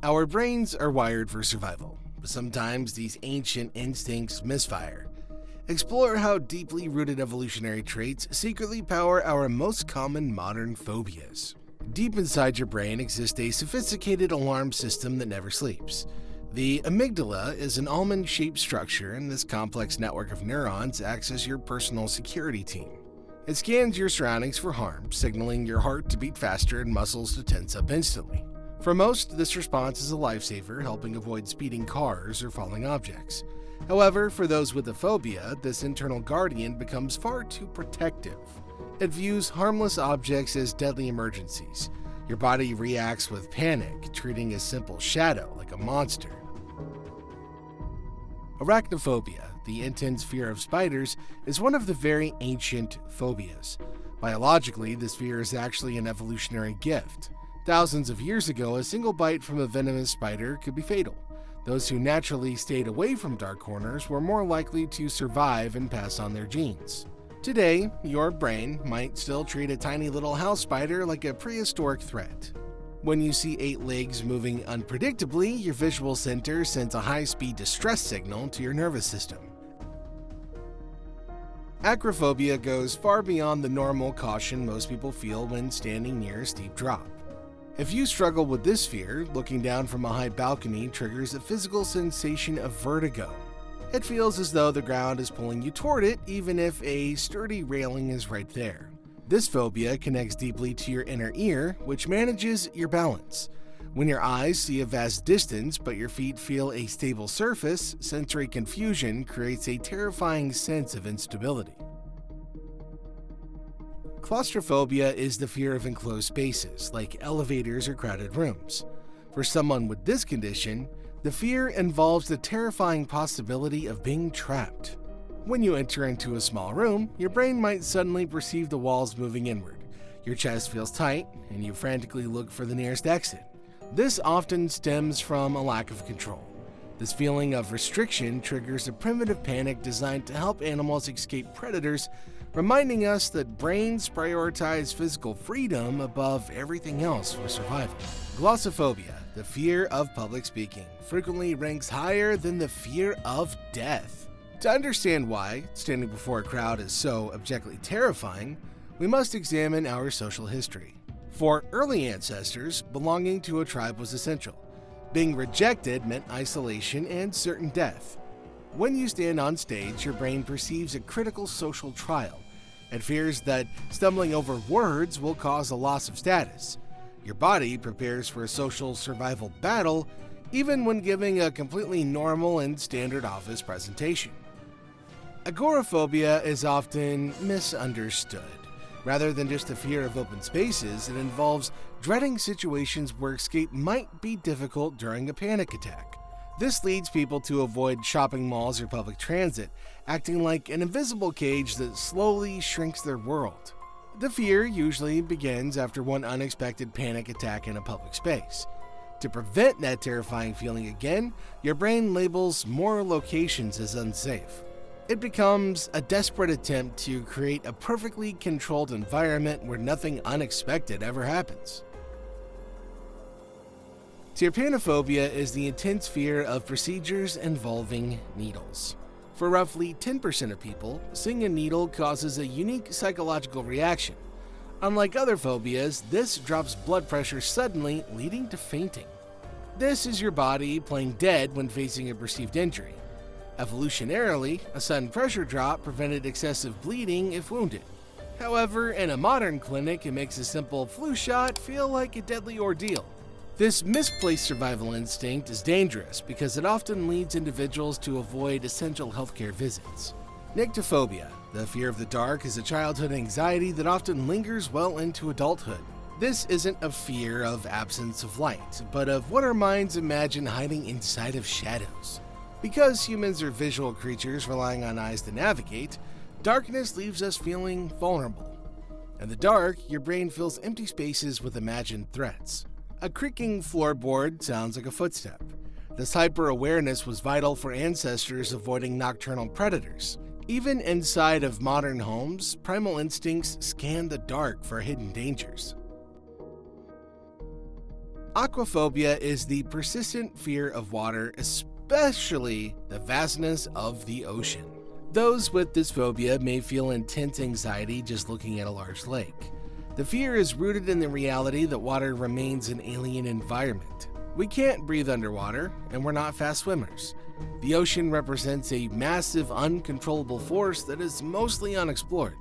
Our brains are wired for survival, but sometimes these ancient instincts misfire. Explore how deeply rooted evolutionary traits secretly power our most common modern phobias. Deep inside your brain exists a sophisticated alarm system that never sleeps. The amygdala is an almond-shaped structure, and this complex network of neurons acts as your personal security team. It scans your surroundings for harm, signaling your heart to beat faster and muscles to tense up instantly. For most, this response is a lifesaver, helping avoid speeding cars or falling objects. However, for those with a phobia, this internal guardian becomes far too protective. It views harmless objects as deadly emergencies. Your body reacts with panic, treating a simple shadow like a monster. Arachnophobia, the intense fear of spiders, is one of the very ancient phobias. Biologically, this fear is actually an evolutionary gift. Thousands of years ago, a single bite from a venomous spider could be fatal. Those who naturally stayed away from dark corners were more likely to survive and pass on their genes. Today, your brain might still treat a tiny little house spider like a prehistoric threat. When you see 8 legs moving unpredictably, your visual center sends a high-speed distress signal to your nervous system. Acrophobia goes far beyond the normal caution most people feel when standing near a steep drop. If you struggle with this fear, looking down from a high balcony triggers a physical sensation of vertigo. It feels as though the ground is pulling you toward it, even if a sturdy railing is right there. This phobia connects deeply to your inner ear, which manages your balance. When your eyes see a vast distance but your feet feel a stable surface, sensory confusion creates a terrifying sense of instability. Claustrophobia is the fear of enclosed spaces, like elevators or crowded rooms. For someone with this condition, the fear involves the terrifying possibility of being trapped. When you enter into a small room, your brain might suddenly perceive the walls moving inward. Your chest feels tight, and you frantically look for the nearest exit. This often stems from a lack of control. This feeling of restriction triggers a primitive panic designed to help animals escape predators, reminding us that brains prioritize physical freedom above everything else for survival. Glossophobia, the fear of public speaking, frequently ranks higher than the fear of death. To understand why standing before a crowd is so objectively terrifying, we must examine our social history. For early ancestors, belonging to a tribe was essential. Being rejected meant isolation and certain death. When you stand on stage, your brain perceives a critical social trial. It fears that stumbling over words will cause a loss of status. Your body prepares for a social survival battle, even when giving a completely normal and standard office presentation. Agoraphobia is often misunderstood. Rather than just a fear of open spaces, it involves dreading situations where escape might be difficult during a panic attack. This leads people to avoid shopping malls or public transit, acting like an invisible cage that slowly shrinks their world. The fear usually begins after one unexpected panic attack in a public space. To prevent that terrifying feeling again, your brain labels more locations as unsafe. It becomes a desperate attempt to create a perfectly controlled environment where nothing unexpected ever happens. Trypanophobia is the intense fear of procedures involving needles. For roughly 10% of people, seeing a needle causes a unique psychological reaction. Unlike other phobias, this drops blood pressure suddenly, leading to fainting. This is your body playing dead when facing a perceived injury. Evolutionarily, a sudden pressure drop prevented excessive bleeding if wounded. However, in a modern clinic, it makes a simple flu shot feel like a deadly ordeal. This misplaced survival instinct is dangerous because it often leads individuals to avoid essential healthcare visits. Nyctophobia, the fear of the dark, is a childhood anxiety that often lingers well into adulthood. This isn't a fear of absence of light, but of what our minds imagine hiding inside of shadows. Because humans are visual creatures relying on eyes to navigate, darkness leaves us feeling vulnerable. In the dark, your brain fills empty spaces with imagined threats. A creaking floorboard sounds like a footstep. This hyper-awareness was vital for ancestors avoiding nocturnal predators. Even inside of modern homes, primal instincts scan the dark for hidden dangers. Aquaphobia is the persistent fear of water, especially the vastness of the ocean. Those with this phobia may feel intense anxiety just looking at a large lake. The fear is rooted in the reality that water remains an alien environment. We can't breathe underwater, and we're not fast swimmers. The ocean represents a massive, uncontrollable force that is mostly unexplored.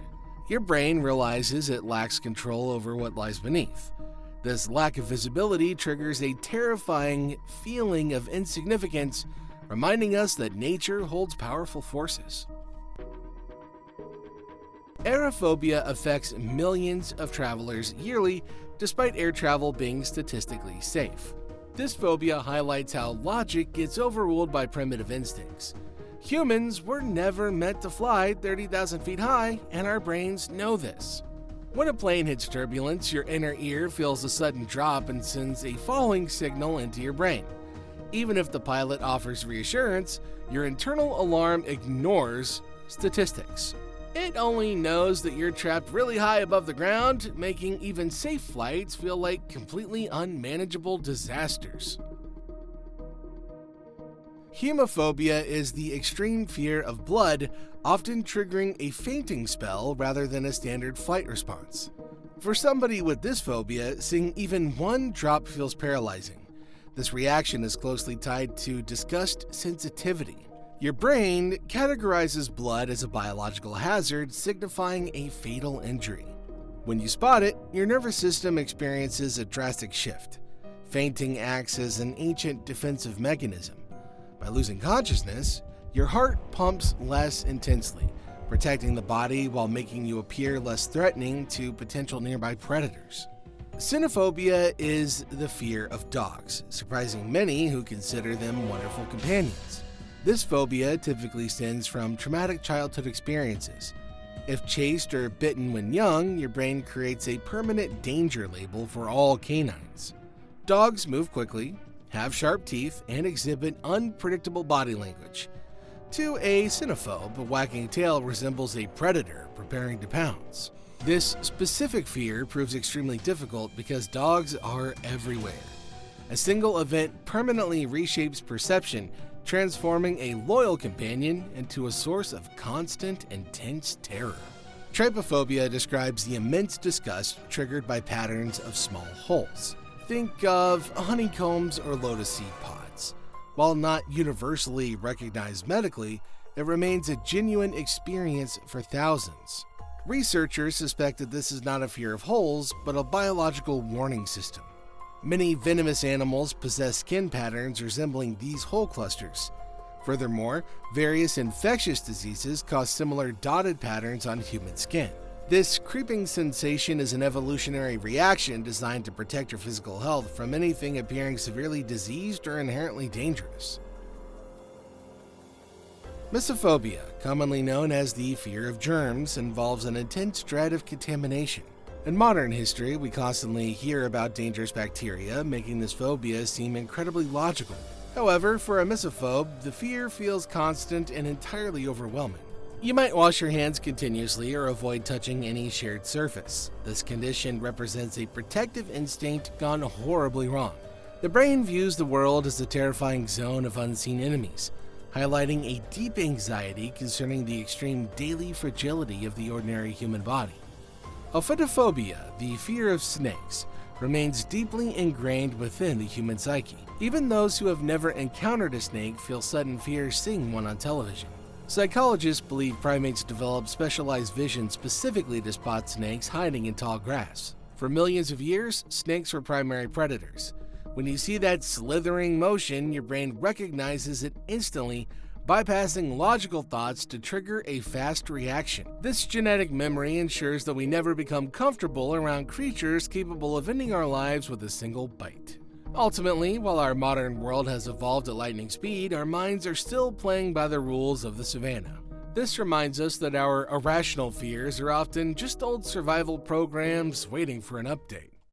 Your brain realizes it lacks control over what lies beneath. This lack of visibility triggers a terrifying feeling of insignificance, reminding us that nature holds powerful forces. Aerophobia affects millions of travelers yearly, despite air travel being statistically safe. This phobia highlights how logic gets overruled by primitive instincts. Humans were never meant to fly 30,000 feet high, and our brains know this. When a plane hits turbulence, your inner ear feels a sudden drop and sends a falling signal into your brain. Even if the pilot offers reassurance, your internal alarm ignores statistics. It only knows that you're trapped really high above the ground, making even safe flights feel like completely unmanageable disasters. Hemophobia is the extreme fear of blood, often triggering a fainting spell rather than a standard flight response. For somebody with this phobia, seeing even one drop feels paralyzing. This reaction is closely tied to disgust sensitivity. Your brain categorizes blood as a biological hazard, signifying a fatal injury. When you spot it, your nervous system experiences a drastic shift. Fainting acts as an ancient defensive mechanism. By losing consciousness, your heart pumps less intensely, protecting the body while making you appear less threatening to potential nearby predators. Cynophobia is the fear of dogs, surprising many who consider them wonderful companions. This phobia typically stems from traumatic childhood experiences. If chased or bitten when young, your brain creates a permanent danger label for all canines. Dogs move quickly, have sharp teeth, and exhibit unpredictable body language. To a cynophobe, a wagging tail resembles a predator preparing to pounce. This specific fear proves extremely difficult because dogs are everywhere. A single event permanently reshapes perception, transforming a loyal companion into a source of constant, intense terror. Trypophobia describes the immense disgust triggered by patterns of small holes. Think of honeycombs or lotus seed pods. While not universally recognized medically, it remains a genuine experience for thousands. Researchers suspect that this is not a fear of holes, but a biological warning system. Many venomous animals possess skin patterns resembling these hole clusters. Furthermore, various infectious diseases cause similar dotted patterns on human skin. This creeping sensation is an evolutionary reaction designed to protect your physical health from anything appearing severely diseased or inherently dangerous. Misophonia, commonly known as the fear of germs, involves an intense dread of contamination. In modern history, we constantly hear about dangerous bacteria, making this phobia seem incredibly logical. However, for a misophobe, the fear feels constant and entirely overwhelming. You might wash your hands continuously or avoid touching any shared surface. This condition represents a protective instinct gone horribly wrong. The brain views the world as a terrifying zone of unseen enemies, highlighting a deep anxiety concerning the extreme daily fragility of the ordinary human body. Ophidophobia, the fear of snakes, remains deeply ingrained within the human psyche. Even those who have never encountered a snake feel sudden fear seeing one on television. Psychologists believe primates developed specialized vision specifically to spot snakes hiding in tall grass. For millions of years, snakes were primary predators. When you see that slithering motion, your brain recognizes it instantly, bypassing logical thoughts to trigger a fast reaction. This genetic memory ensures that we never become comfortable around creatures capable of ending our lives with a single bite. Ultimately, while our modern world has evolved at lightning speed, our minds are still playing by the rules of the savannah. This reminds us that our irrational fears are often just old survival programs waiting for an update.